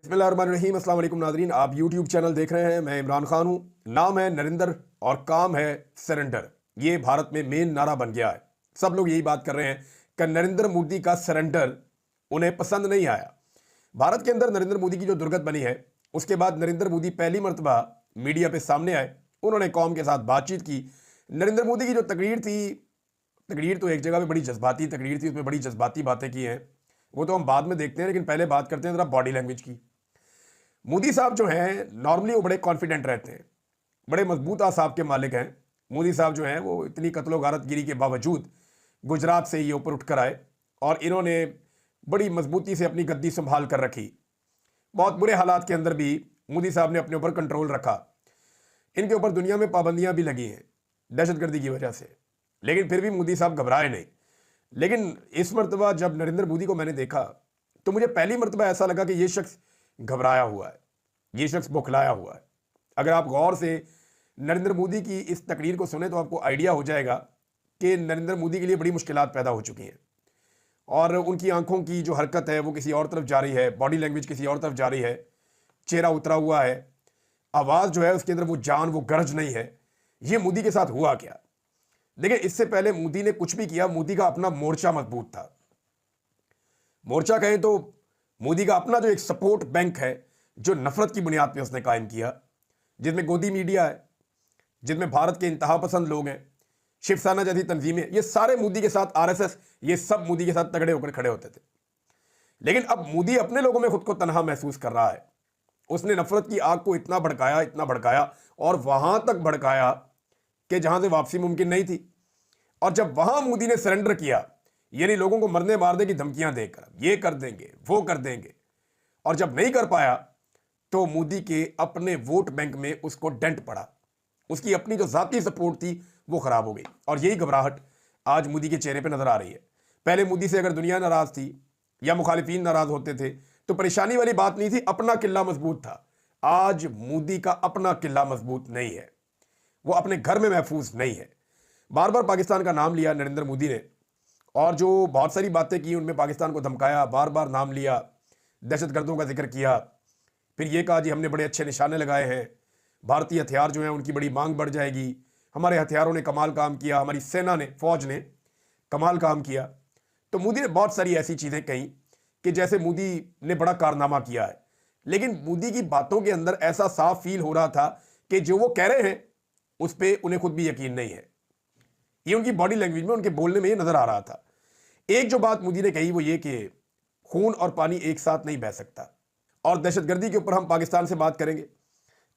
बिस्मिल्लाहिर्रहमानिर्रहीम। अस्सलाम वालेकुम नाज़रीन, आप यूट्यूब चैनल देख रहे हैं। मैं इमरान खान हूँ। नाम है नरेंद्र और काम है सरेंडर। ये भारत में मेन नारा बन गया है। सब लोग यही बात कर रहे हैं कि नरेंद्र मोदी का सरेंडर उन्हें पसंद नहीं आया। भारत के अंदर नरेंद्र मोदी की जो दुर्गत बनी है, उसके बाद नरेंद्र मोदी पहली मरतबा मीडिया पे सामने आए। उन्होंने कौम के साथ बातचीत की। नरेंद्र मोदी की जो तकरीर थी, तकरीर तो एक जगह पे बड़ी जज्बाती तकरीर थी, उसमें बड़ी जज्बाती बातें की हैं। वो तो हम बाद में देखते हैं, लेकिन पहले बात करते हैं ज़रा बॉडी लैंग्वेज की। मोदी साहब जो हैं, नॉर्मली वो बड़े कॉन्फिडेंट रहते हैं, बड़े मजबूत आसाब के मालिक हैं। मोदी साहब जो हैं वो इतनी कत्लो गारतगिरी के बावजूद गुजरात से ये ऊपर उठ कर आए और इन्होंने बड़ी मजबूती से अपनी गद्दी संभाल कर रखी। बहुत बुरे हालात के अंदर भी मोदी साहब ने अपने ऊपर कंट्रोल रखा। इनके ऊपर दुनिया में पाबंदियां भी लगी हैं दहशतगर्दी की वजह से, लेकिन फिर भी मोदी साहब घबराए नहीं। लेकिन इस मरतबा जब नरेंद्र मोदी को मैंने देखा तो मुझे पहली मरतबा ऐसा लगा कि ये शख्स घबराया हुआ है, ये शख्स बौखलाया हुआ है। अगर आप गौर से नरेंद्र मोदी की इस तकरीर को सुने तो आपको आइडिया हो जाएगा कि नरेंद्र मोदी के लिए बड़ी मुश्किलात पैदा हो चुकी हैं और उनकी आंखों की जो हरकत है वो किसी और तरफ जा रही है, बॉडी लैंग्वेज किसी और तरफ जा रही है, चेहरा उतरा हुआ है, आवाज़ जो है उसके अंदर वो जान, वो गरज नहीं है। ये मोदी के साथ हुआ क्या? देखिए, इससे पहले मोदी ने कुछ भी किया, मोदी का अपना मोर्चा मजबूत था। मोर्चा कहें तो मोदी का अपना जो एक सपोर्ट बैंक है, जो नफरत की बुनियाद पे उसने कायम किया, जिसमें गोदी मीडिया है, जिसमें भारत के इंतहा पसंद लोग हैं, शिवसेना जैसी तंजीमें, ये सारे मोदी के साथ, आरएसएस, ये सब मोदी के साथ तगड़े होकर खड़े होते थे। लेकिन अब मोदी अपने लोगों में खुद को तनहा महसूस कर रहा है। उसने नफरत की आग को इतना भड़काया, इतना भड़काया और वहां तक भड़काया कि जहां से वापसी मुमकिन नहीं थी। और जब वहां मोदी ने सरेंडर किया, यानी लोगों को मरने मारने की धमकियां देकर, ये कर देंगे, वो कर देंगे, और जब नहीं कर पाया तो मोदी के अपने वोट बैंक में उसको डेंट पड़ा। उसकी अपनी जो जाती सपोर्ट थी वो खराब हो गई और यही घबराहट आज मोदी के चेहरे पे नजर आ रही है। पहले मोदी से अगर दुनिया नाराज थी या मुखालिफिन नाराज होते थे तो परेशानी वाली बात नहीं थी, अपना किला मजबूत था। आज मोदी का अपना किला मजबूत नहीं है, वो अपने घर में महफूज नहीं है। बार बार पाकिस्तान का नाम लिया नरेंद्र मोदी ने और जो बहुत सारी बातें की उनमें पाकिस्तान को धमकाया, बार बार नाम लिया, दहशतगर्दों का जिक्र किया, फिर ये कहा जी हमने बड़े अच्छे निशाने लगाए हैं, भारतीय हथियार जो हैं उनकी बड़ी मांग बढ़ जाएगी, हमारे हथियारों ने कमाल काम किया, हमारी सेना ने, फौज ने कमाल काम किया। तो मोदी ने बहुत सारी ऐसी चीज़ें कही कि जैसे मोदी ने बड़ा कारनामा किया है। लेकिन मोदी की बातों के अंदर ऐसा साफ फील हो रहा था कि जो वो कह रहे हैं उस पर उन्हें खुद भी यकीन नहीं है। ये उनकी बॉडी लैंग्वेज में, उनके बोलने में ये नजर आ रहा था। एक जो बात मोदी ने कही वो ये कि खून और पानी एक साथ नहीं बह सकता, और दहशतगर्दी के ऊपर हम पाकिस्तान से बात करेंगे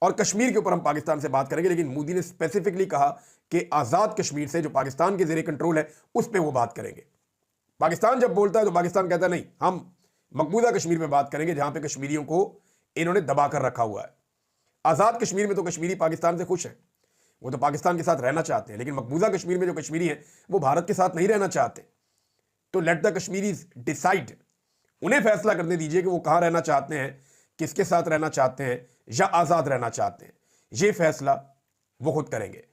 और कश्मीर के ऊपर हम पाकिस्तान से बात करेंगे, लेकिन मोदी ने स्पेसिफिकली कहा कि आज़ाद कश्मीर से, जो पाकिस्तान के ज़ेरे कंट्रोल है, उस पर वो बात करेंगे। पाकिस्तान जब बोलता है तो पाकिस्तान कहता है नहीं, हम मकबूजा कश्मीर में बात करेंगे जहां पे कश्मीरियों को इन्होंने दबा कर रखा हुआ है। आज़ाद कश्मीर में तो कश्मीरी पाकिस्तान से खुश है, वो तो पाकिस्तान के साथ रहना चाहते हैं, लेकिन मकबूजा कश्मीर में जो कश्मीरी हैं वो भारत के साथ नहीं रहना चाहते। तो लेट द कश्मीरीज डिसाइड, उन्हें फैसला करने दीजिए कि वो कहां रहना चाहते हैं, किसके साथ रहना चाहते हैं या आज़ाद रहना चाहते हैं। ये फैसला वो खुद करेंगे।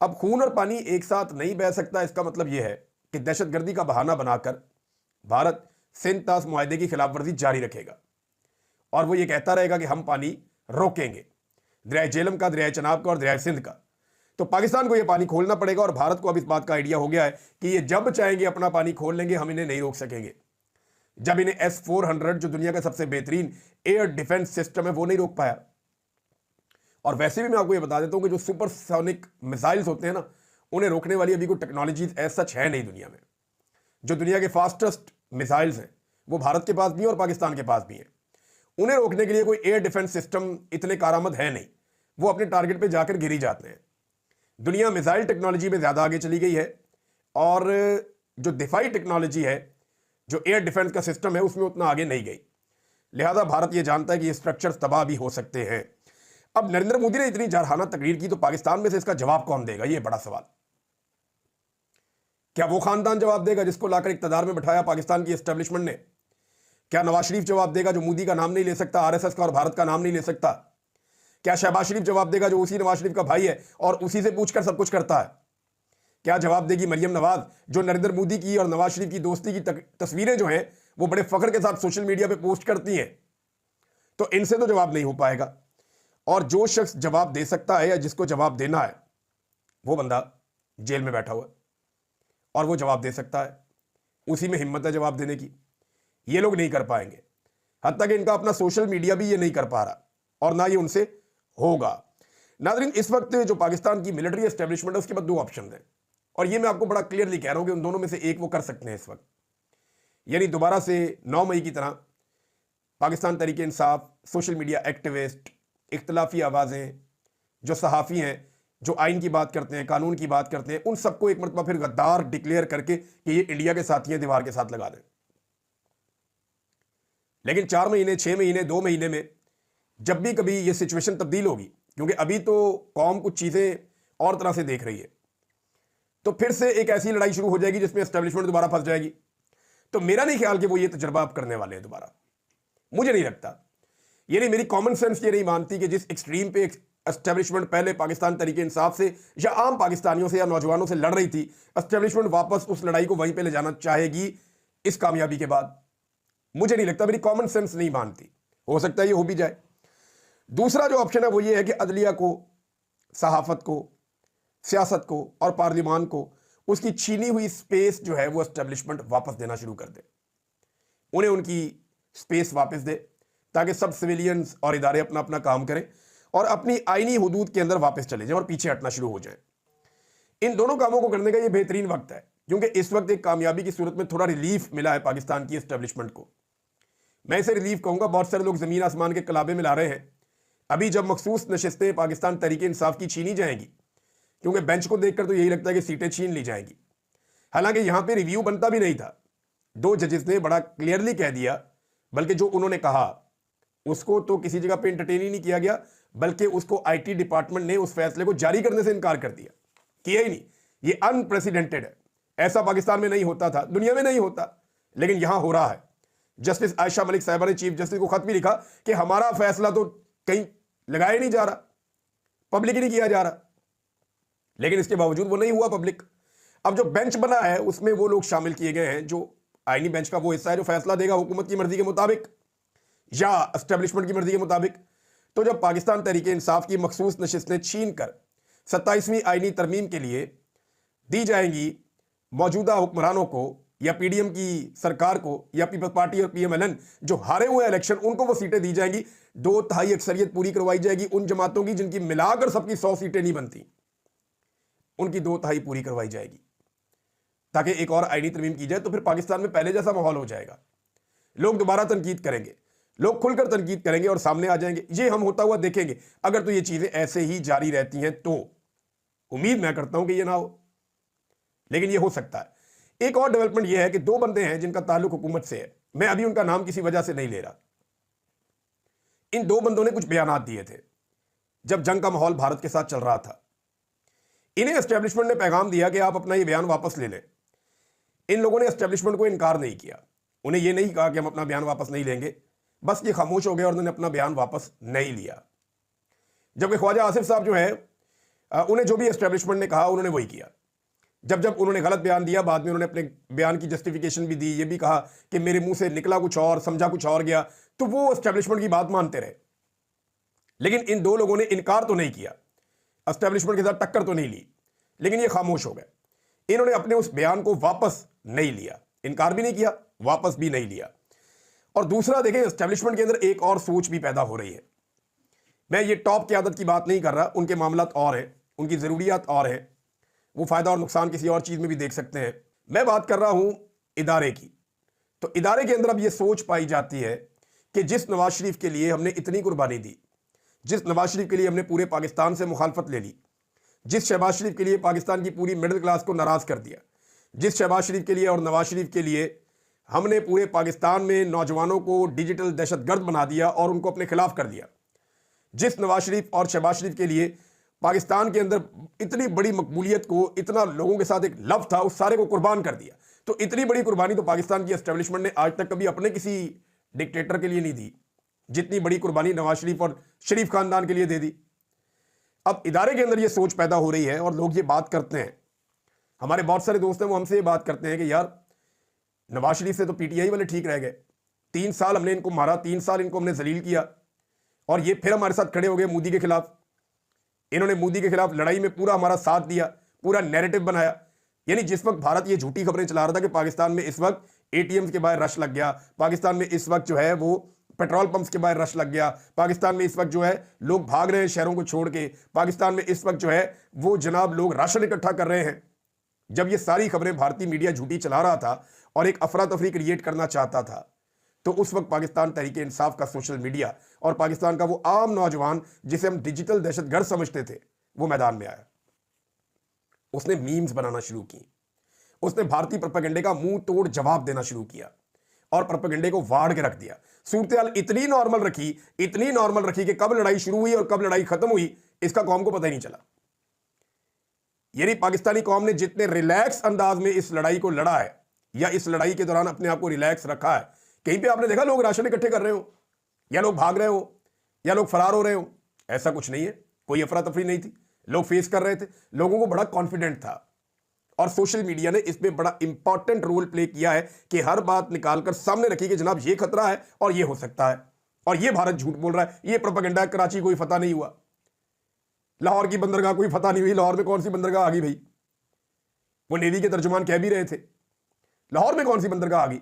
अब खून और पानी एक साथ नहीं बह सकता, इसका मतलब यह है कि दहशतगर्दी का बहाना बनाकर भारत सिंध तास मुआहदे की खिलाफ वर्जी जारी रखेगा और वो ये कहता रहेगा कि हम पानी रोकेंगे, दरिया झेलम का, दरिया चनाब का और दरिया सिंध का। तो पाकिस्तान को ये पानी खोलना पड़ेगा और भारत को अब इस बात का आइडिया हो गया है कि ये जब चाहेंगे अपना पानी खोल लेंगे, हम इन्हें नहीं रोक सकेंगे। जब इन्हें S-400 जो दुनिया का सबसे बेहतरीन एयर डिफेंस सिस्टम है वो नहीं रोक पाया। और वैसे भी मैं आपको ये बता देता हूं कि जो सुपरसोनिक मिसाइल्स होते हैं ना, उन्हें रोकने वाली अभी कोई टेक्नोलॉजी एज सच है नहीं दुनिया में। जो दुनिया के फास्टेस्ट मिसाइल्स हैं वो भारत के पास भी है और पाकिस्तान के पास भी है। उन्हें रोकने के लिए कोई एयर डिफेंस सिस्टम इतने कारआमद है नहीं, वो अपने टारगेट पे जाकर गिर ही जाते हैं। दुनिया मिसाइल टेक्नोलॉजी में ज़्यादा आगे चली गई है और जो दिफाई टेक्नोलॉजी है, जो एयर डिफेंस का सिस्टम है, उसमें उतना आगे नहीं गई। लिहाजा भारत ये जानता है कि ये स्ट्रक्चर्स तबाह भी हो सकते हैं। अब नरेंद्र मोदी ने इतनी जारहाना तकरीर की तो पाकिस्तान में से इसका जवाब कौन देगा, ये बड़ा सवाल। क्या वो खानदान जवाब देगा जिसको लाकर इक्तदार में बैठाया पाकिस्तान की एस्टेब्लिशमेंट ने? क्या नवाज शरीफ जवाब देगा जो मोदी का नाम नहीं ले सकता, आरएसएस का और भारत का नाम नहीं ले सकता? क्या शहबाज शरीफ जवाब देगा जो उसी नवाज शरीफ का भाई है और उसी से पूछकर सब कुछ करता है? क्या जवाब देगी मरियम नवाज जो नरेंद्र मोदी की और नवाज शरीफ की दोस्ती की तस्वीरें जो हैं वो बड़े फख्र के साथ सोशल मीडिया पे पोस्ट करती हैं? तो इनसे तो जवाब नहीं हो पाएगा। और जो शख्स जवाब दे सकता है या जिसको जवाब देना है वो बंदा जेल में बैठा हुआ है और वो जवाब दे सकता है, उसी में हिम्मत है जवाब देने की। ये लोग नहीं कर पाएंगे, हत्ता कि इनका अपना सोशल मीडिया भी ये नहीं कर पा रहा और ना ये उनसे होगा। नाज़रीन, इस वक्त जो पाकिस्तान की मिलिट्री एस्टेब्लिशमेंट है उसके पास दो ऑप्शन है और ये मैं आपको बड़ा क्लियरली कह रहा हूं कि उन दोनों में से एक वो कर सकते हैं इस वक्त। यानी दोबारा से 9 मई की तरह Pakistan Tehreek Insaf, social media activist, इख्तलाफी आवाज़ें, जो सहाफ़ी हैं, जो आइन की बात करते हैं, कानून की बात करते हैं, उन सबको एक मरतबा फिर गद्दार डिक्लेयर करके कि ये इंडिया के साथी हैं, दीवार के साथ लगा दें। लेकिन 4 महीने, 6 महीने, 2 महीने में जब भी कभी ये सिचुएशन तब्दील होगी, क्योंकि अभी तो कौम कुछ चीज़ें और तरह से देख रही है, तो फिर से एक ऐसी लड़ाई शुरू हो जाएगी जिसमें एस्टेब्लिशमेंट दोबारा फंस जाएगी। तो मेरा नहीं ख्याल कि वो ये तजर्बा आप करने वाले हैं दोबारा, मुझे नहीं लगता। ये नहीं, मेरी कॉमन सेंस ये नहीं मानती कि जिस एक्सट्रीम पे एस्टेब्लिशमेंट पहले पाकिस्तान तरीके इंसाफ से या आम पाकिस्तानियों से या नौजवानों से लड़ रही थी, एस्टेब्लिशमेंट वापस उस लड़ाई को वहीं पे ले जाना चाहेगी इस कामयाबी के बाद। मुझे नहीं लगता, मेरी कॉमन सेंस नहीं मानती। हो सकता है ये हो भी जाए। दूसरा जो ऑप्शन है वो ये है कि अदलिया को, सहाफत को, सियासत को और पार्लिमान को उसकी छीनी हुई स्पेस जो है वो एस्टेब्लिशमेंट वापस देना शुरू कर दे, उन्हें उनकी स्पेस वापस दे ताकि सब सिविलियंस और इदारे अपना अपना काम करें और अपनी आईनी हुदूद के अंदर वापस चले जाएं और पीछे हटना शुरू हो जाएं। इन दोनों कामों को करने का ये बेहतरीन वक्त है, क्योंकि इस वक्त एक कामयाबी की सूरत में थोड़ा रिलीफ मिला है पाकिस्तान की एस्टेब्लिशमेंट को। मैं इसे रिलीफ कहूंगा। बहुत सारे लोग जमीन आसमान के कलाबे मिला रहे हैं। अभी जब मखसूस नशिस्तें पाकिस्तान तहरीक इंसाफ की छीनी जाएंगी, क्योंकि बेंच को देखकर तो यही लगता है कि सीटें छीन ली जाएंगी, हालांकि यहां पे रिव्यू बनता भी नहीं था। 2 जजेस ने बड़ा क्लियरली कह दिया, बल्कि जो उन्होंने कहा उसको तो किसी जगह पे एंटरटेन ही नहीं किया गया, बल्कि उसको आईटी डिपार्टमेंट ने उस फैसले को जारी करने से इनकार कर दिया, किया ही नहीं। ये अनप्रेसिडेंटेड है, ऐसा पाकिस्तान में नहीं होता था, दुनिया में नहीं होता, लेकिन यहां हो रहा है। जस्टिस आयशा मलिक साहिबा ने चीफ जस्टिस को खत भी लिखा कि हमारा फैसला तो कहीं लगाया नहीं जा रहा, पब्लिक ही नहीं किया जा रहा, लेकिन इसके बावजूद वो नहीं हुआ पब्लिक। अब जो बेंच बना है उसमें वो लोग शामिल किए गए हैं जो आईनी बेंच का वो हिस्सा है जो फैसला देगा हुकूमत की मर्जी के मुताबिक या एस्टेब्लिशमेंट की मर्जी के मुताबिक। तो जब पाकिस्तान तहरीक इंसाफ की मखसूस नशिस्तें छीन कर 27वीं आईनी तरमीम के लिए दी जाएंगी मौजूदा हुक्मरानों को या पीडीएम की सरकार को या पीपल्स पार्टी और पीएमएलएन जो हारे हुए इलेक्शन, उनको वो सीटें दी जाएंगी। 2/3 अक्सरियत पूरी करवाई जाएगी उन जमातों की जिनकी मिलाकर सबकी 100 सीटें नहीं बनती, उनकी 2/3 पूरी करवाई जाएगी ताकि एक और आईनी तरमीम की जाए। तो फिर पाकिस्तान में पहले जैसा माहौल हो जाएगा, लोग दोबारा तनकीद करेंगे, लोग खुलकर तनकीद करेंगे और सामने आ जाएंगे। ये हम होता हुआ देखेंगे। अगर तो ये चीजें ऐसे ही जारी रहती हैं तो उम्मीद मैं करता हूं कि ये ना हो, लेकिन ये हो सकता है। एक और डेवलपमेंट ये है कि 2 बंदे हैं जिनका ताल्लुक हुकूमत से है, मैं अभी उनका नाम किसी वजह से नहीं ले रहा। इन 2 बंदों ने कुछ बयानात दिए थे जब जंग का माहौल भारत के साथ चल रहा था। इन्हें एस्टेब्लिशमेंट ने पैगाम दिया कि आप अपना ये बयान वापस ले लें। इन लोगों ने एस्टेब्लिशमेंट को इनकार नहीं किया, उन्हें यह नहीं कहा कि हम अपना बयान वापस नहीं लेंगे, बस ये खामोश हो गए और उन्होंने अपना बयान वापस नहीं लिया। जबकि ख्वाजा आसिफ साहब जो है उन्हें जो भी एस्टेब्लिशमेंट ने कहा उन्होंने वही किया। जब उन्होंने गलत बयान दिया, बाद में उन्होंने अपने बयान की जस्टिफिकेशन भी दी, ये भी कहा कि मेरे मुंह से निकला कुछ और, समझा कुछ और गया, तो वो एस्टेब्लिशमेंट की बात मानते रहे। लेकिन इन 2 लोगों ने इनकार तो नहीं किया, एस्टेब्लिशमेंट के साथ टक्कर तो नहीं ली, लेकिन ये खामोश हो गए। इन्होंने अपने उस बयान को वापस नहीं लिया, इनकार भी नहीं किया, वापस भी नहीं लिया। और दूसरा देखें, एस्टेब्लिशमेंट के अंदर एक और सोच भी पैदा हो रही है। मैं ये टॉप क़यादत की बात नहीं कर रहा, उनके मामलात और हैं, उनकी ज़रूरियात और हैं, वो फ़ायदा और नुकसान किसी और चीज़ में भी देख सकते हैं। मैं बात कर रहा हूं इदारे की। तो इदारे के अंदर अब ये सोच पाई जाती है कि जिस नवाज शरीफ के लिए हमने इतनी कुर्बानी दी, जिस नवाज शरीफ के लिए हमने पूरे पाकिस्तान से मुखालफत ले ली, जिस शहबाज शरीफ के लिए पाकिस्तान की पूरी मिडिल क्लास को नाराज़ कर दिया, जिस शहबाज शरीफ के लिए और नवाज शरीफ के लिए हमने पूरे पाकिस्तान में नौजवानों को डिजिटल दहशतगर्द बना दिया और उनको अपने खिलाफ कर दिया, जिस नवाज शरीफ और शहबाज शरीफ के लिए पाकिस्तान के अंदर इतनी बड़ी मकबूलियत को, इतना लोगों के साथ एक लव था, उस सारे को कुर्बान कर दिया। तो इतनी बड़ी कुर्बानी तो पाकिस्तान की एस्टेब्लिशमेंट ने आज तक कभी अपने किसी डिक्टेटर के लिए नहीं दी, जितनी बड़ी कुर्बानी नवाज शरीफ और शरीफ खानदान के लिए दे दी। अब इदारे के अंदर ये सोच पैदा हो रही है और लोग ये बात करते हैं, हमारे बहुत सारे दोस्त हैं वो हमसे ये बात करते हैं कि यार नवाज शरीफ से तो पीटीआई वाले ठीक रह गए, 3 साल हमने इनको मारा, 3 साल इनको हमने जलील किया, और ये फिर हमारे साथ खड़े हो गए मोदी के खिलाफ। इन्होंने मोदी के खिलाफ लड़ाई में पूरा हमारा साथ दिया, पूरा नैरेटिव बनाया। यानी जिस वक्त भारत ये झूठी खबरें चला रहा था कि पाकिस्तान में इस वक्त एटीएम्स के बाहर रश लग गया, पाकिस्तान में इस वक्त जो है वो पेट्रोल पंप्स के बाहर रश लग गया, पाकिस्तान में इस वक्त जो है लोग भाग रहे हैं शहरों को छोड़ के, पाकिस्तान में इस वक्त जो है वो जनाब लोग राशन इकट्ठा कर रहे हैं। जब ये सारी खबरें भारतीय मीडिया झूठी चला रहा था और एक अफरा तफरी क्रिएट करना चाहता था, तो उस वक्त पाकिस्तान तहरीक इंसाफ का सोशल मीडिया और पाकिस्तान का वो आम नौजवान जिसे हम डिजिटल दहशतगर्द समझते थे, वो मैदान में आया। उसने मीम्स बनाना शुरू की, उसने भारतीय प्रोपेगेंडे का मुंह तोड़ जवाब देना शुरू किया और प्रोपेगेंडे को वाड़ के रख दिया। सूरत इतनी नॉर्मल रखी कि कब लड़ाई शुरू हुई और कब लड़ाई खत्म हुई इसका कौम को पता ही नहीं चला। यानी पाकिस्तानी कौम ने जितने रिलैक्स अंदाज में इस लड़ाई को लड़ा है या इस लड़ाई के दौरान अपने आप को रिलैक्स रखा है, कहीं पे आपने देखा लोग राशन इकट्ठे कर रहे हो या लोग भाग रहे हो या लोग फरार हो रहे हो? ऐसा कुछ नहीं है, कोई अफरा तफरी नहीं थी, लोग फेस कर रहे थे, लोगों को बड़ा कॉन्फिडेंट था। और सोशल मीडिया ने इसमें बड़ा इंपॉर्टेंट रोल प्ले किया है कि हर बात निकालकर सामने रखी कि जनाब ये खतरा है और ये हो सकता है और ये भारत झूठ बोल रहा है, ये प्रोपेगेंडा है, कराची कोई फतह नहीं हुआ, लाहौर की बंदरगाह कोई फतह नहीं हुई। लाहौर में कौन सी बंदरगाह आ गई भाई? वो नेवी के तर्जुमान कह भी रहे थे, लाहौर में कौन सी बंदरगाह आ गई?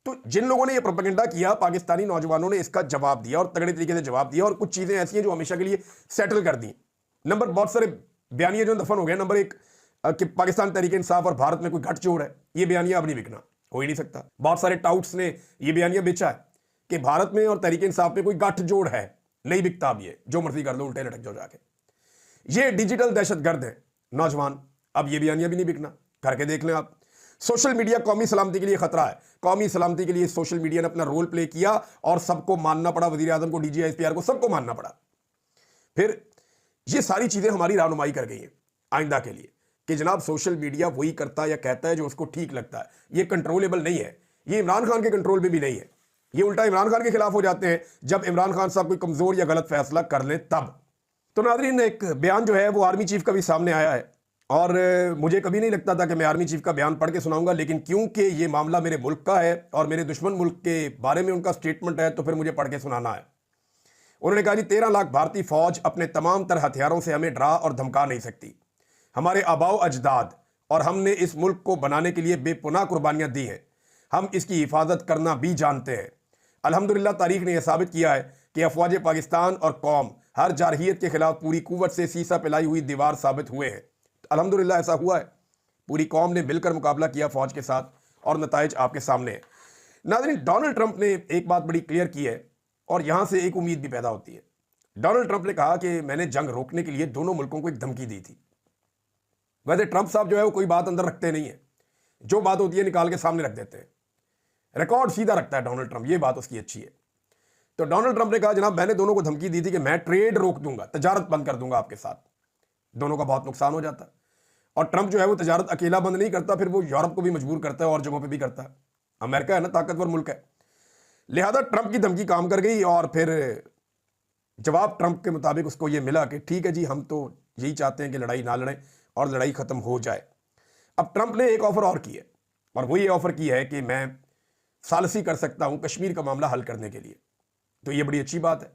तो जिन लोगों ने ये प्रोपेगेंडा किया, पाकिस्तानी नौजवानों ने इसका जवाब दिया और तगड़े तरीके से जवाब दिया और कुछ चीजें ऐसी हैं जो हमेशा के लिए सेटल कर दी। नंबर बहुत सारे बयानिया जो दफन हो गए। नंबर एक कि पाकिस्तान तहरीक इंसाफ और भारत में कोई गठजोड़ है, ये बयानिया अब नहीं बिकना, हो ही नहीं सकता। बहुत सारे टाउट्स ने ये बयानिया बेचा है कि भारत में और तहरीक इंसाफ में कोई गठजोड़ है, नहीं बिकता। अब ये जो मर्जी कर लो, उल्टे लटक जाओ जाके, ये डिजिटल दहशतगर्द है नौजवान, अब ये बयानिया भी नहीं बिकना, करके देख लें आप। सोशल मीडिया कौमी सलामती के लिए खतरा है, कौमी सलामती के लिए सोशल मीडिया ने अपना रोल प्ले किया और सबको मानना पड़ा, वजीर आजम को, डीजी एसपीआर को, सबको मानना पड़ा। फिर ये सारी चीजें हमारी रहनुमाई कर गई हैं आइंदा के लिए कि जनाब सोशल मीडिया वही करता है या कहता है जो उसको ठीक लगता है, ये कंट्रोलेबल नहीं है, ये इमरान खान के कंट्रोल में भी नहीं है। ये उल्टा इमरान खान के खिलाफ हो जाते हैं जब इमरान खान साहब कोई कमजोर या गलत फैसला कर लें तब। तो नाज़रीन, एक बयान जो है वो आर्मी चीफ का भी सामने आया है और मुझे कभी नहीं लगता था कि मैं आर्मी चीफ का बयान पढ़ के सुनाऊंगा, लेकिन क्योंकि ये मामला मेरे मुल्क का है और मेरे दुश्मन मुल्क के बारे में उनका स्टेटमेंट है, तो फिर मुझे पढ़ के सुनाना है। उन्होंने कहा जी, 13 लाख भारतीय फौज अपने तमाम तरह हथियारों से हमें डरा और धमका नहीं सकती। हमारे आबाओ अजदाद और हमने इस मुल्क को बनाने के लिए बेपुनाह कुर्बानियां दी हैं, हम इसकी हिफाजत करना भी जानते हैं। अल्हम्दुलिल्लाह तारीख ने यह साबित किया है कि अफवाज पाकिस्तान और कौम हर जारहियत के खिलाफ पूरी कुव्वत से सीसा पिलाई हुई दीवार साबित हुए हैं। अल्हम्दुलिल्लाह ऐसा हुआ है, पूरी कौम ने मिलकर मुकाबला किया फौज के साथ और नताइज आपके सामने है। नाज़रीन, डोनाल्ड ट्रंप ने एक बात बड़ी क्लियर की है और यहां से एक उम्मीद भी पैदा होती है। डोनाल्ड ट्रंप ने कहा कि मैंने जंग रोकने के लिए दोनों मुल्कों को एक धमकी दी थी। वैसे ट्रंप साहब जो है वो कोई बात अंदर रखते नहीं है, जो बात होती है निकाल के सामने रख देते हैं, रिकॉर्ड सीधा रखता है डोनाल्ड ट्रंप, ये बात उसकी अच्छी है। तो डोनाल्ड ट्रंप ने कहा जनाब मैंने दोनों को धमकी दी थी कि मैं ट्रेड रोक दूंगा, तजारत बंद कर दूंगा आपके साथ, दोनों का बहुत नुकसान हो जाता। और ट्रंप जो है वो तजारत अकेला बंद नहीं करता, फिर वो यूरोप को भी मजबूर करता है और जगहों पे भी करता है। अमेरिका है ना, ताकतवर मुल्क है, लिहाजा ट्रंप की धमकी काम कर गई और फिर जवाब ट्रंप के मुताबिक उसको ये मिला कि ठीक है जी, हम तो यही चाहते हैं कि लड़ाई ना लड़ें और लड़ाई खत्म हो जाए। अब ट्रंप ने एक ऑफर और की है और वो ये ऑफर की है कि मैं सालसी कर सकता हूं कश्मीर का मामला हल करने के लिए। तो ये बड़ी अच्छी बात है।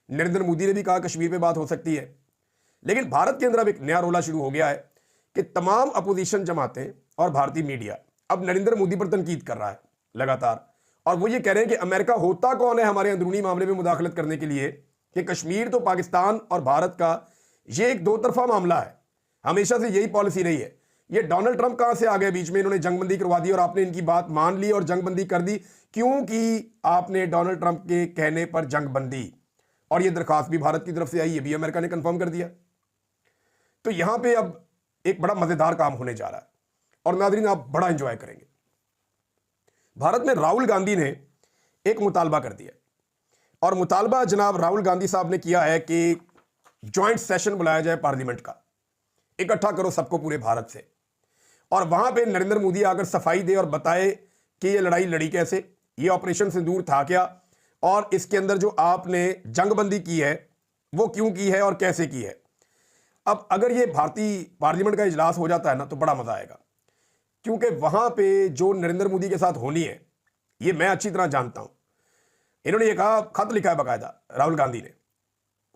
नरेंद्र मोदी ने भी कहा कश्मीर पे बात हो सकती है, लेकिन भारत के अंदर अब एक नया रोला शुरू हो गया है कि तमाम अपोजिशन जमातें और भारतीय मीडिया अब नरेंद्र मोदी पर तनकीद कर रहा है लगातार, और वो ये कह रहे हैं कि अमेरिका होता कौन है हमारे अंदरूनी मामले में मुदाखलत करने के लिए, कि कश्मीर तो पाकिस्तान और भारत का ये एक दो तरफा मामला है, हमेशा से यही पॉलिसी रही है। ये डोनाल्ड ट्रंप कहां से आ गए बीच में, इन्होंने जंगबंदी करवा दी और आपने इनकी बात मान ली और जंगबंदी कर दी, क्योंकि आपने डोनाल्ड ट्रंप के कहने पर जंगबंदी, और ये दरखास्त भी भारत की तरफ से आई, ये भी अमेरिका ने कंफर्म कर दिया। तो यहां पे अब एक बड़ा मजेदार काम होने जा रहा है और नाज़रीन आप बड़ा एंजॉय करेंगे। भारत में राहुल गांधी ने एक मुतालबा कर दिया और मुतालबा जनाब राहुल गांधी साहब ने किया है कि ज्वाइंट सेशन बुलाया जाए पार्लियामेंट का, इकट्ठा करो सबको पूरे भारत से, और वहां पे नरेंद्र मोदी आकर सफाई दे और बताए कि ये लड़ाई लड़ी कैसे, ये ऑपरेशन सिंदूर था क्या, और इसके अंदर जो आपने जंगबंदी की है वो क्यों की है और कैसे की है। अब अगर ये भारतीय पार्लियामेंट का इजलास हो जाता है ना तो बड़ा मजा आएगा, क्योंकि वहां पे जो नरेंद्र मोदी के साथ होनी है ये मैं अच्छी तरह जानता हूं। इन्होंने ये कहा, खत लिखा है बाकायदा राहुल गांधी ने।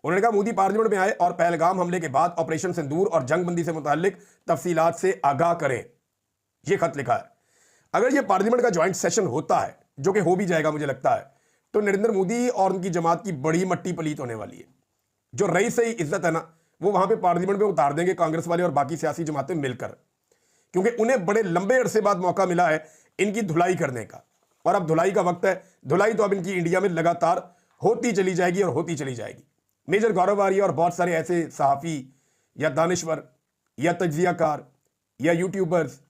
उन्होंने कहा मोदी पार्लियामेंट में आए और पहलगाम हमले के बाद ऑपरेशन सिंदूर और जंगबंदी से मुताल्लिक तफसीलात से आगाह करें। यह खत लिखा है। अगर यह पार्लियामेंट का ज्वाइंट सेशन होता है, जो कि हो भी जाएगा मुझे लगता है, तो नरेंद्र मोदी और उनकी जमात की बड़ी मट्टी पलीत होने वाली है। जो रही सही इज्जत है ना, वो वहां पे पार्लियामेंट में उतार देंगे कांग्रेस वाले और बाकी सियासी जमातें मिलकर, क्योंकि उन्हें बड़े लंबे अरसे बाद मौका मिला है इनकी धुलाई करने का। और अब धुलाई का वक्त है। धुलाई तो अब इनकी इंडिया में लगातार होती चली जाएगी और होती चली जाएगी। मेजर गौरव आर्या और बहुत सारे ऐसे सहाफ़ी या दानिश्वर या तज्जियाकार या यूट्यूबर्स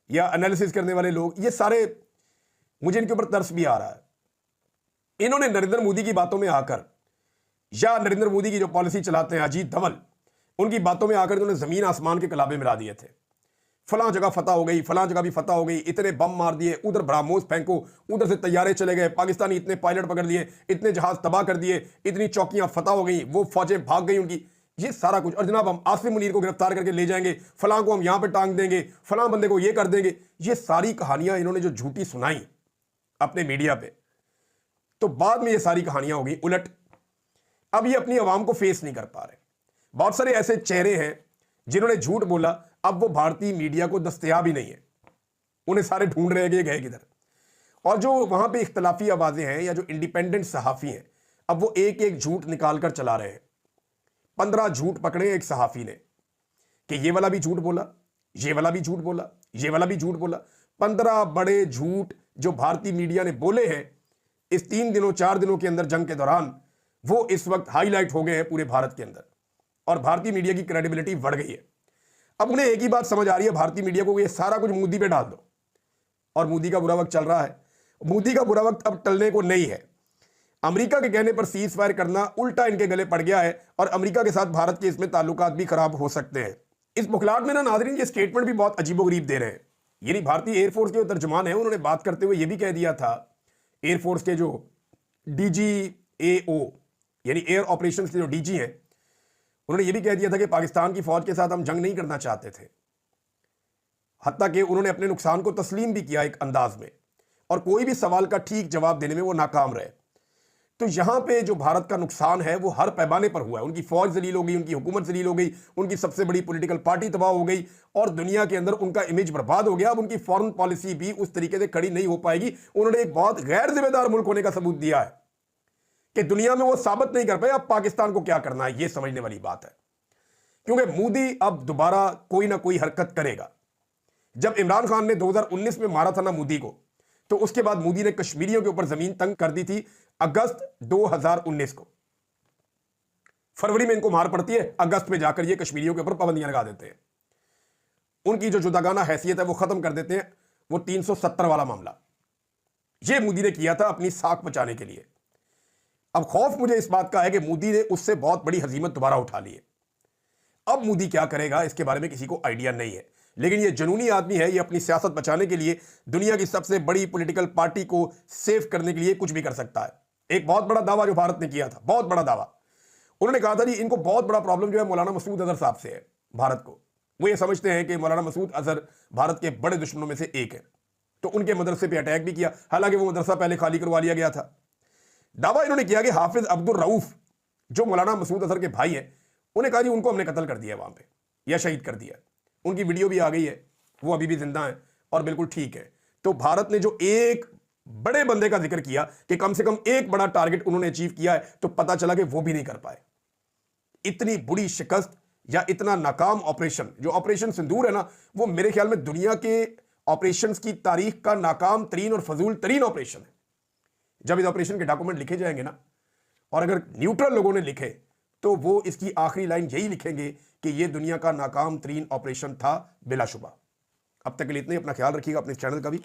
या एनालिसिस करने वाले लोग, ये सारे, मुझे इनके ऊपर तरस भी आ रहा है। इन्होंने नरेंद्र मोदी की बातों में आकर, या नरेंद्र मोदी की जो पॉलिसी चलाते हैं अजीत धवल, उनकी बातों में आकर इन्होंने जमीन आसमान के कलाबे मिला दिए थे। फलां जगह फतह हो गई, फलां जगह भी फतह हो गई, इतने बम मार दिए, उधर ब्राह्मोस फेंको, उधर से तैयारे चले गए, पाकिस्तानी इतने पायलट पकड़ लिए, इतने जहाज तबाह कर दिए, इतनी चौकियां फतह हो गई, वो फौजें भाग गई उनकी, ये सारा कुछ। और जनाब हम आसिम मुनीर को गिरफ्तार करके ले जाएंगे, फलां को हम यहां पे टांग देंगे, फलां बंदे को ये कर देंगे। ये सारी कहानियां इन्होंने जो झूठी सुनाई अपने मीडिया पे, तो बाद में ये सारी कहानियां हो गई उलट। अब ये अपनी आवाम को फेस नहीं कर पा रहे। बहुत सारे ऐसे चेहरे हैं जिन्होंने झूठ बोला, अब वो भारतीय मीडिया को दस्तयाब ही नहीं है, उन्हें सारे ढूंढ रहे हैं गए किधर। और जो वहां पे इख्तलाफी आवाजें हैं या जो इंडिपेंडेंट सहाफी हैं, अब वो एक एक झूठ निकाल कर चला रहे हैं। 15 झूठ पकड़े एक सहाफी ने कि ये वाला भी झूठ बोला, ये वाला भी झूठ बोला, ये वाला भी झूठ बोला। 15 बड़े झूठ जो भारतीय मीडिया ने बोले हैं इस 3 दिनों 4 दिनों के अंदर जंग के दौरान, वो इस वक्त हाईलाइट हो गए हैं पूरे भारत के अंदर, और भारतीय मीडिया की क्रेडिबिलिटी बढ़ गई है। अब उन्हें एक ही बात समझ आ रही है भारतीय मीडिया को, ये सारा कुछ मोदी पे डाल दो, और मोदी का बुरा वक्त चल रहा है। मोदी का बुरा वक्त अब टलने को नहीं है। अमेरिका के कहने पर सीज फायर करना उल्टा इनके गले पड़ गया है, और अमेरिका के साथ भारत के इसमें ताल्लुकात भी खराब हो सकते हैं। इस बुखलाहट में ना नाज़रीन ये स्टेटमेंट भी बहुत अजीबोगरीब दे रहे हैं। यानी भारतीय एयरफोर्स के तर्जुमान है, उन्होंने बात करते हुए यह भी कह दिया था, एयरफोर्स के जो DGAO यानी एयर ऑपरेशंस के जो DG हैं, उन्होंने यह भी कह दिया था कि पाकिस्तान की फौज के साथ हम जंग नहीं करना चाहते थे। हत्ता कि उन्होंने अपने नुकसान को तस्लीम भी किया एक अंदाज में, और कोई भी सवाल का ठीक जवाब देने में वो नाकाम रहे। तो यहां पे जो भारत का नुकसान है वो हर पैमाने पर हुआ है। उनकी फौज जलील हो गई, उनकी हुकूमत जलील हो गई, उनकी सबसे बड़ी पॉलिटिकल पार्टी तबाह हो गई, और दुनिया के अंदर उनका इमेज बर्बाद हो गया। अब उनकी फॉरेन पॉलिसी भी उस तरीके से खड़ी नहीं हो पाएगी। उन्होंने एक बहुत गैर जिम्मेदार मुल्क होने का सबूत दिया है कि दुनिया में वो साबित नहीं कर पाए अब पाकिस्तान को क्या करना है। ये समझने वाली बात है, क्योंकि मोदी अब दोबारा कोई ना कोई हरकत करेगा। जब इमरान खान ने 2019 में मारा था ना मोदी को, तो उसके बाद मोदी ने कश्मीरियों के ऊपर जमीन तंग कर दी थी अगस्त 2019 को। फरवरी में इनको मार पड़ती है, अगस्त में जाकर ये कश्मीरियों के ऊपर पाबंदियां लगा देते हैं। उनकी जो जुदागाना हैसियत है वो खत्म कर देते हैं। वो 370 वाला मामला ये मोदी ने किया था अपनी साख बचाने के लिए। अब खौफ मुझे इस बात का है कि मोदी ने उससे बहुत बड़ी हजीमत दोबारा उठा ली है। अब मोदी क्या करेगा इसके बारे में किसी को आइडिया नहीं है, लेकिन ये जुनूनी आदमी है, ये अपनी सियासत बचाने के लिए दुनिया की सबसे बड़ी पॉलिटिकल पार्टी को सेव करने के लिए कुछ भी कर सकता है। एक बहुत बड़ा दावा जो भारत ने किया था, बहुत बड़ा दावा, उन्होंने कहा था जी इनको बहुत बड़ा प्रॉब्लम जो है मौलाना मसूद अजहर साहब से है भारत को। वो ये समझते हैं कि मौलाना मसूद अजहर भारत के बड़े दुश्मनों में से एक है, तो उनके मदरसे पे अटैक भी किया। हालांकि वो मदरसा पहले खाली करवा लिया गया था। दावा इन्होंने किया कि हाफिज अब्दुल रऊफ जो मौलाना मसूद अजहर के भाई हैं, उन्हें कहा जी उनको हमने कत्ल कर दिया वहां पे या शहीद कर दिया। उनकी वीडियो भी आ गई है, वो अभी भी जिंदा है और बिल्कुल ठीक है। तो भारत ने जो एक बड़े बंदे का जिक्र किया कि कम से कम एक बड़ा टारगेट उन्होंने अचीव किया है, तो पता चला कि वो भी नहीं कर पाए। इतनी बुरी शिकस्त या इतना नाकाम ऑपरेशन, जो ऑपरेशन सिंदूर है ना, वो मेरे ख्याल में दुनिया के ऑपरेशंस की तारीख का नाकाम तरीन और फजूल तरीन ऑपरेशन है। जब इस ऑपरेशन के डॉक्यूमेंट लिखे जाएंगे ना, और अगर न्यूट्रल लोगों ने लिखे, तो वो इसकी आखिरी लाइन यही लिखेंगे कि ये दुनिया का नाकाम तरीन ऑपरेशन था बिलाशुबा। अब तक के लिए इतने, अपना ख्याल रखिएगा, अपने चैनल का भी।